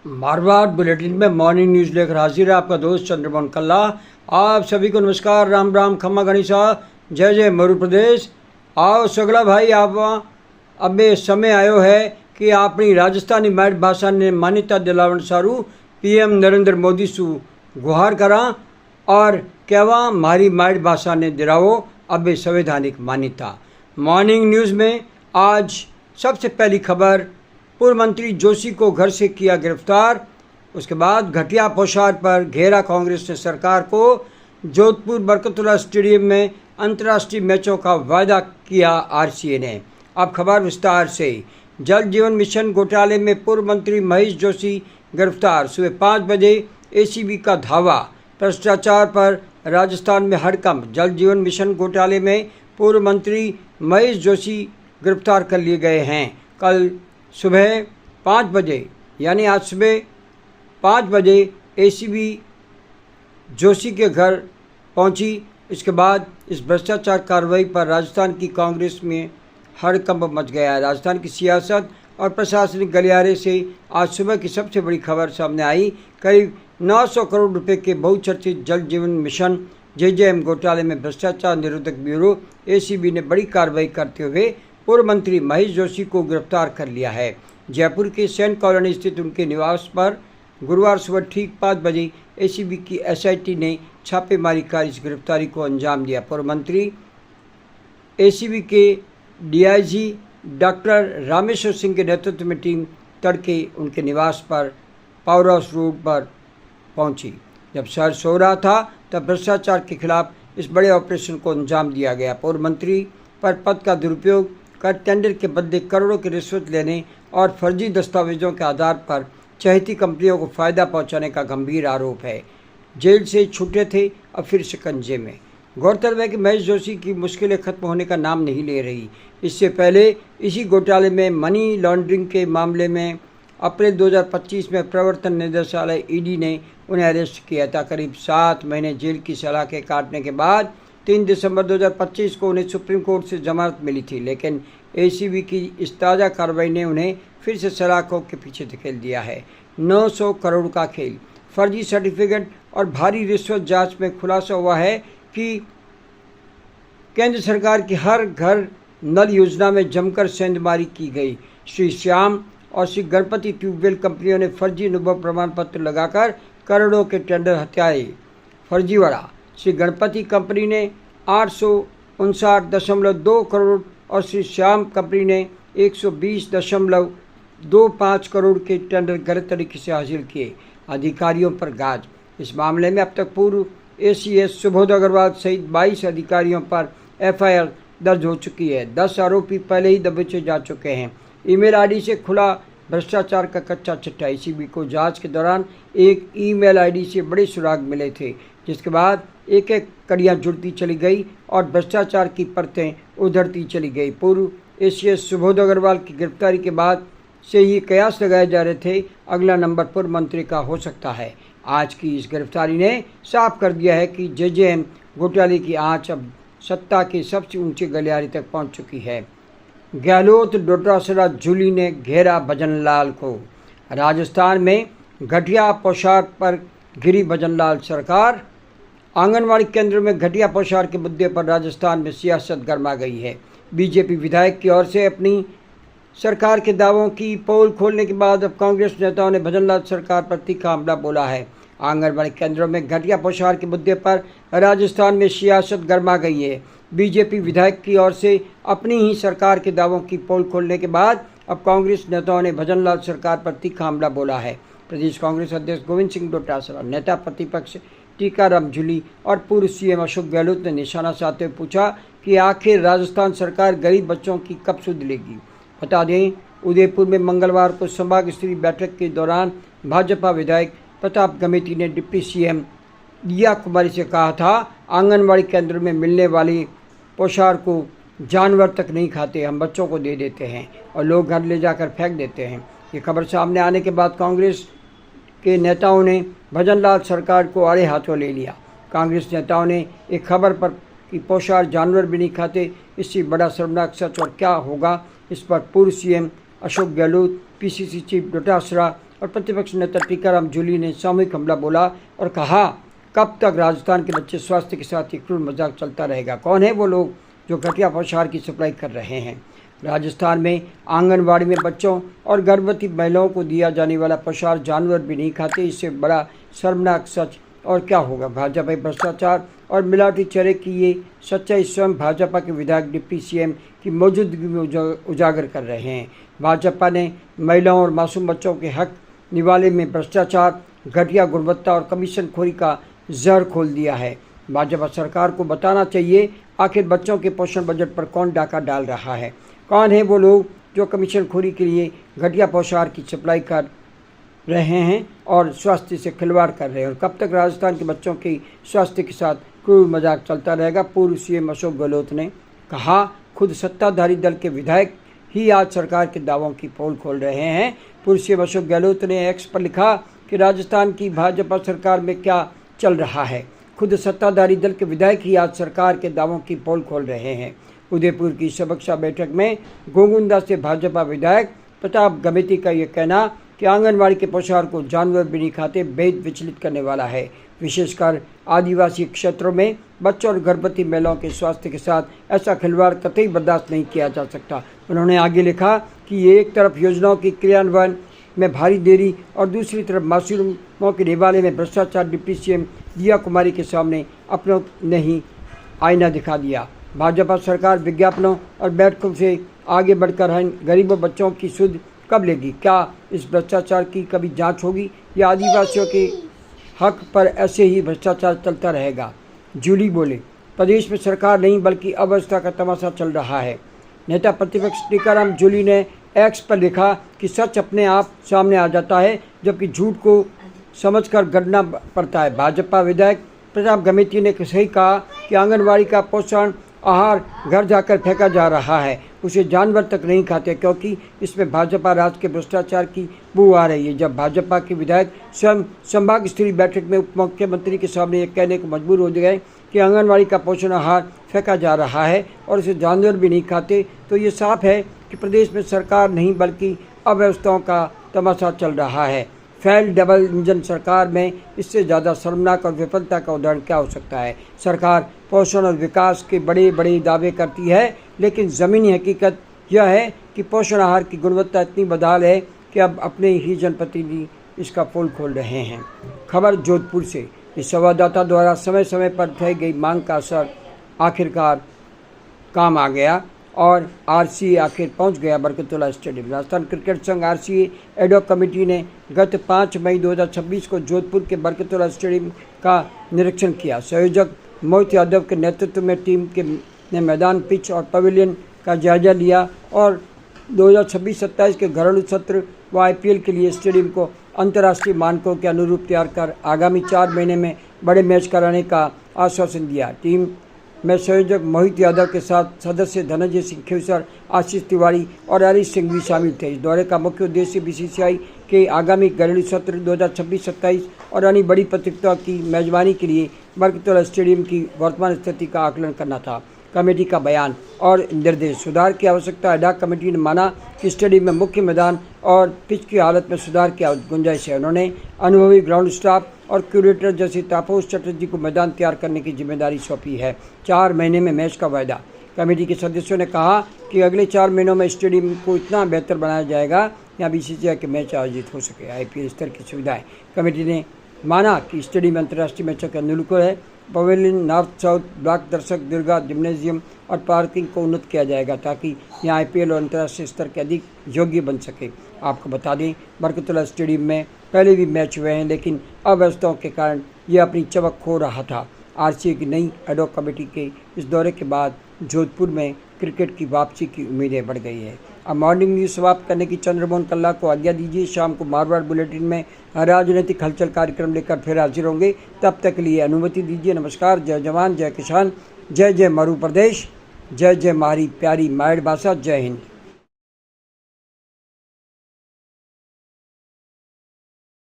Marwar bulletin में morning news लेकर हाजिर है आपका दोस्त चंद्रमोहन कल्ला। आप सभी को नमस्कार, राम राम, खम्मा गणिसा, जय जय मध्य प्रदेश। आओ सगला भाई, आप अब समय आयो है कि अपनी राजस्थानी माइट भाषा ने मान्यता दिलावन सारू पीएम नरेंद्र मोदी सु गुहार करा और कहवा मारी माइट भाषा ने दिलावो अब संवैधानिक मान्यता। मॉर्निंग न्यूज़ में आज सबसे पहली खबर, पूर्व मंत्री जोशी को घर से किया गिरफ्तार। उसके बाद घटिया पोशाक पर घेरा कांग्रेस ने सरकार को। जोधपुर बरकतुल्ला स्टेडियम में अंतर्राष्ट्रीय मैचों का वायदा किया आरसीए ने। अब खबर विस्तार से। जल जीवन मिशन घोटाले में पूर्व मंत्री महेश जोशी गिरफ्तार। सुबह 5 बजे एसीबी का धावा। भ्रष्टाचार पर राजस्थान में हड़कंप। जल जीवन मिशन घोटाले में पूर्व मंत्री महेश जोशी गिरफ्तार कर लिए गए हैं। कल सुबह 5 बजे यानी आज सुबह 5 बजे एसीबी जोशी के घर पहुंची। इसके बाद इस भ्रष्टाचार कार्रवाई पर राजस्थान की कांग्रेस में हड़कंप मच गया है। राजस्थान की सियासत और प्रशासनिक गलियारे से आज सुबह की सबसे बड़ी खबर सामने आई। करीब 900 करोड़ रुपए के बहुचर्चित जल जीवन मिशन जेजेएम घोटाले में भ्रष्टाचार निरोधक ब्यूरो एसीबी ने बड़ी कार्रवाई करते हुए पूर्व मंत्री महेश जोशी को गिरफ्तार कर लिया है। जयपुर के सेंट कॉलोनी स्थित उनके निवास पर गुरुवार सुबह ठीक 5 बजे एसीबी की एसआईटी ने छापेमारी कर इस गिरफ्तारी को अंजाम दिया। पूर्व मंत्री एसीबी के डीआईजी डॉक्टर रामेश्वर सिंह के नेतृत्व में टीम तड़के उनके निवास पर पावर हाउस रोड पर पहुंची। जब शहर सो रहा था तब भ्रष्टाचार के खिलाफ इस बड़े ऑपरेशन को अंजाम दिया गया। पूर्व मंत्री पर पद का दुरुपयोग कर टेंडर के बदले करोड़ों की रिश्वत लेने और फर्जी दस्तावेजों के आधार पर चहेती कंपनियों को फ़ायदा पहुंचाने का गंभीर आरोप है। जेल से छूटे थे, अब फिर शिकंजे में। गौरतलब है कि महेश जोशी की मुश्किलें खत्म होने का नाम नहीं ले रही। इससे पहले इसी घोटाले में मनी लॉन्ड्रिंग के मामले में अप्रैल 2025 में प्रवर्तन निदेशालय ईडी ने उन्हें अरेस्ट किया था। करीब 7 महीने जेल की सलाखें काटने के बाद 3 दिसंबर 2025 को उन्हें सुप्रीम कोर्ट से जमानत मिली थी, लेकिन एसीबी की इस ताज़ा कार्रवाई ने उन्हें फिर से सलाखों के पीछे धकेल दिया है। 900 करोड़ का खेल, फर्जी सर्टिफिकेट और भारी रिश्वत जांच में खुलासा हुआ है कि केंद्र सरकार की हर घर नल योजना में जमकर सेंधमारी की गई। श्री श्याम और श्री गणपति ट्यूबवेल कंपनियों ने फर्जी अनुभव प्रमाण पत्र लगाकर करोड़ों के टेंडर हत्याए। फर्जीवाड़ा, श्री गणपति कंपनी ने 859.2 करोड़ और श्री श्याम कंपनी ने 120.25 करोड़ के टेंडर गलत तरीके से हासिल किए। अधिकारियों पर गाज। इस मामले में अब तक पूर्व एसीएस सुबोध अग्रवाल सहित 22 अधिकारियों पर एफआईआर दर्ज हो चुकी है। 10 आरोपी पहले ही दबोचे जा चुके हैं। ईमेल आईडी से खुला भ्रष्टाचार का कच्चा चिट्ठा। एसीबी को जांच के दौरान एक ईमेल आईडी से बड़े सुराग मिले थे, जिसके बाद एक एक कड़ियाँ जुड़ती चली गई और भ्रष्टाचार की परतें उधरती चली गई। पूर्व एसीएस सुबोध अग्रवाल की गिरफ्तारी के बाद से ही कयास लगाए जा रहे थे अगला नंबर पूर्व मंत्री का हो सकता है। आज की इस गिरफ्तारी ने साफ कर दिया है कि जेजेएम घोटाले की आंच अब सत्ता के सबसे ऊंचे गलियारे तक पहुंच चुकी है। गहलोत डोटासरा झूली ने घेरा भजनलाल को। राजस्थान में घटिया पोशाक पर घिरी भजनलाल सरकार। आंगनवाड़ी केंद्र में घटिया पोशाक के मुद्दे पर राजस्थान में सियासत गर्मा गई है। बीजेपी विधायक की ओर से अपनी सरकार के दावों की पोल खोलने के बाद अब कांग्रेस नेताओं ने भजनलाल सरकार पर तीखा हमला बोला है। आंगनवाड़ी केंद्रों में घटिया पोशाक के मुद्दे पर राजस्थान में सियासत गर्मा गई है। बीजेपी विधायक की ओर से अपनी ही सरकार के दावों की पोल खोलने के बाद अब कांग्रेस नेताओं ने भजनलाल सरकार पर तीखा हमला बोला है। प्रदेश कांग्रेस अध्यक्ष गोविंद सिंह डोटासरा, नेता प्रतिपक्ष टीकाराम जूली और पूर्व सीएम अशोक गहलोत ने निशाना साधते हुए पूछा कि आखिर राजस्थान सरकार गरीब बच्चों की कब सुध लेगी। बता दें, उदयपुर में मंगलवार को संभाग स्तरीय बैठक के दौरान भाजपा विधायक प्रताप गमेती ने डिप्टी सीएम दिया कुमारी से कहा था, आंगनवाड़ी केंद्र में मिलने वाली पोशाक को जानवर तक नहीं खाते, हम बच्चों को दे देते हैं और लोग घर ले जाकर फेंक देते हैं। ये खबर सामने आने के बाद कांग्रेस के नेताओं ने भजनलाल सरकार को आड़े हाथों ले लिया। कांग्रेस नेताओं ने एक खबर पर कि पोशाक जानवर भी नहीं खाते, इससे बड़ा शर्मनाक सच और क्या होगा, इस पर पूर्व CM Ashok Gehlot, PCC chief Dotasra और प्रतिपक्ष नेता टीकाराम जूली ने सामूहिक हमला बोला और कहा, कब तक राजस्थान के बच्चे स्वास्थ्य के साथ ये क्रूर मजाक चलता रहेगा? कौन है वो लोग जो घटिया पोषाहार की सप्लाई कर रहे हैं? राजस्थान में आंगनबाड़ी में बच्चों और गर्भवती महिलाओं को दिया जाने वाला पोषाहार जानवर भी नहीं खाते। इससे बड़ा शर्मनाक सच और क्या होगा? भाजपा भ्रष्टाचार और मिलावटी चेहरे की ये सच्चाई स्वयं भाजपा के विधायक डिप्टी सीएम की मौजूदगी में उजागर कर रहे हैं। भाजपा ने महिलाओं और मासूम बच्चों के हक निवाले में भ्रष्टाचार, घटिया गुणवत्ता और कमीशनखोरी का जहर खोल दिया है। भाजपा सरकार को बताना चाहिए आखिर बच्चों के पोषण बजट पर कौन डाका डाल रहा है। कौन है वो लोग जो कमीशनखोरी के लिए घटिया पोषाहार की सप्लाई कर रहे हैं और स्वास्थ्य से खिलवाड़ कर रहे हैं? और कब तक राजस्थान के बच्चों के स्वास्थ्य के साथ क्रूर मजाक चलता रहेगा? पूर्व सीएम अशोक गहलोत ने कहा, खुद सत्ताधारी दल के विधायक ही आज सरकार के दावों की पोल खोल रहे हैं। पूर्व सीएम अशोक गहलोत ने एक्स पर लिखा कि राजस्थान की भाजपा सरकार में क्या चल रहा है। खुद सत्ताधारी दल के विधायक ही आज सरकार के दावों की पोल खोल रहे हैं। उदयपुर की समीक्षा बैठक में गोगुंदा से भाजपा विधायक प्रताप गमेती का ये कहना कि आंगनबाड़ी के पोषाहार को जानवर भी नहीं खाते बेहद विचलित करने वाला है। विशेषकर आदिवासी क्षेत्रों में बच्चों और गर्भवती महिलाओं के स्वास्थ्य के साथ ऐसा खिलवाड़ कतई बर्दाश्त नहीं किया जा सकता। उन्होंने आगे लिखा कि ये एक तरफ योजनाओं की क्रियान्वयन में भारी देरी और दूसरी तरफ मासूमों के निवाले में भ्रष्टाचार डिप्टी सीएम दिया कुमारी के सामने अपनों ने ही आईना दिखा दिया। भाजपा सरकार विज्ञापनों और बैठकों से आगे बढ़कर गरीबों बच्चों की सुध कब लेगी? क्या इस भ्रष्टाचार की कभी जांच होगी या आदिवासियों के हक पर ऐसे ही भ्रष्टाचार चलता रहेगा? जूली बोले, प्रदेश में सरकार नहीं बल्कि अव्यवस्था का तमाशा चल रहा है। नेता प्रतिपक्ष टीकाराम जूली ने एक्स पर लिखा कि सच अपने आप सामने आ जाता है जबकि झूठ को समझकर गढ़ना पड़ता है। भाजपा विधायक प्रताप गमेती ने सही कहा कि आंगनबाड़ी का पोषण आहार घर जाकर फेंका जा रहा है, उसे जानवर तक नहीं खाते क्योंकि इसमें भाजपा राज के भ्रष्टाचार की बू आ रही है। जब भाजपा के विधायक स्वयं संभाग स्तरीय बैठक में उप मुख्यमंत्री के सामने ये कहने को मजबूर हो गए कि आंगनबाड़ी का पोषण आहार फेंका जा रहा है और इसे जानवर भी नहीं खाते, तो ये साफ है कि प्रदेश में सरकार नहीं बल्कि अव्यवस्थाओं का तमाशा चल रहा है। फेल डबल इंजन सरकार में इससे ज़्यादा शर्मनाक और विफलता का उदाहरण क्या हो सकता है? सरकार पोषण और विकास के बड़े बड़े दावे करती है, लेकिन ज़मीनी हकीकत यह है कि पोषण आहार की गुणवत्ता इतनी बदहाल है कि अब अपने ही जनप्रतिनिधि इसका पोल खोल रहे हैं। खबर जोधपुर से। इस संवाददाता द्वारा समय समय पर उठाई गई मांग का असर आखिरकार काम आ गया और आरसीए आखिर पहुंच गया बरकतुल्ला स्टेडियम। राजस्थान क्रिकेट संघ आरसीए एडॉक कमेटी ने गत 5 मई 2026 को जोधपुर के बरकतुल्ला स्टेडियम का निरीक्षण किया। संयोजक मोहित यादव के नेतृत्व में टीम ने मैदान, पिच और पवेलियन का जायजा लिया और 2026-27 के घरेलू सत्र व आईपीएल के लिए स्टेडियम को अंतर्राष्ट्रीय मानकों के अनुरूप तैयार कर आगामी 4 महीने में बड़े मैच कराने का आश्वासन दिया। टीम में संयोजक मोहित यादव के साथ सदस्य धनंजय सिंह खेसर, आशीष तिवारी और हरीश सिंह भी शामिल थे। इस दौरे का मुख्य उद्देश्य बीसीसीआई के आगामी घरेलू सत्र 2026-27 और अन्य बड़ी प्रतियोगिता की मेजबानी के लिए बरकतुल्ला स्टेडियम की वर्तमान स्थिति का आकलन करना था। कमेटी का बयान और निर्देश। सुधार की आवश्यकता। एडॉक कमेटी ने माना कि स्टेडियम में मुख्य मैदान और पिच की हालत में सुधार की गुंजाइश है। उन्होंने अनुभवी ग्राउंड स्टाफ और क्यूरेटर जैसे तापस चटर्जी को मैदान तैयार करने की जिम्मेदारी सौंपी है। 4 महीने में मैच का वायदा। कमेटी के सदस्यों ने कहा कि अगले 4 महीनों में स्टेडियम को इतना बेहतर बनाया जाएगा यहाँ बीसीसीआई के मैच आयोजित हो सके। आईपीएल स्तर की सुविधाएं। कमेटी ने माना कि स्टेडियम अंतर्राष्ट्रीय मैचों के अनुकूल है। पवेलियन, नॉर्थ साउथ ब्लॉक, दर्शक दीर्घा, जिम्नेजियम और पार्किंग को उन्नत किया जाएगा ताकि यहाँ आईपीएल और अंतर्राष्ट्रीय स्तर के अधिक योग्य बन सके। आपको बता दें, बरकतुल्ला स्टेडियम में पहले भी मैच हुए हैं लेकिन अव्यवस्थाओं के कारण यह अपनी चमक खो रहा था। आरसीए की नई एडॉक कमेटी के इस दौरे के बाद जोधपुर में क्रिकेट की वापसी की उम्मीदें बढ़ गई है। अब मॉर्निंग न्यूज़ समाप्त करने की चंद्रमोहन कल्ला को आज्ञा दीजिए। शाम को मारवाड़ बुलेटिन में राजनीतिक हलचल कार्यक्रम लेकर फिर हाजिर होंगे। तब तक के लिए अनुमति दीजिए। नमस्कार। जय जवान, जय किसान, जय जय मरु प्रदेश, जय जय हमारी प्यारी मायड़ भाषा। जय हिंद।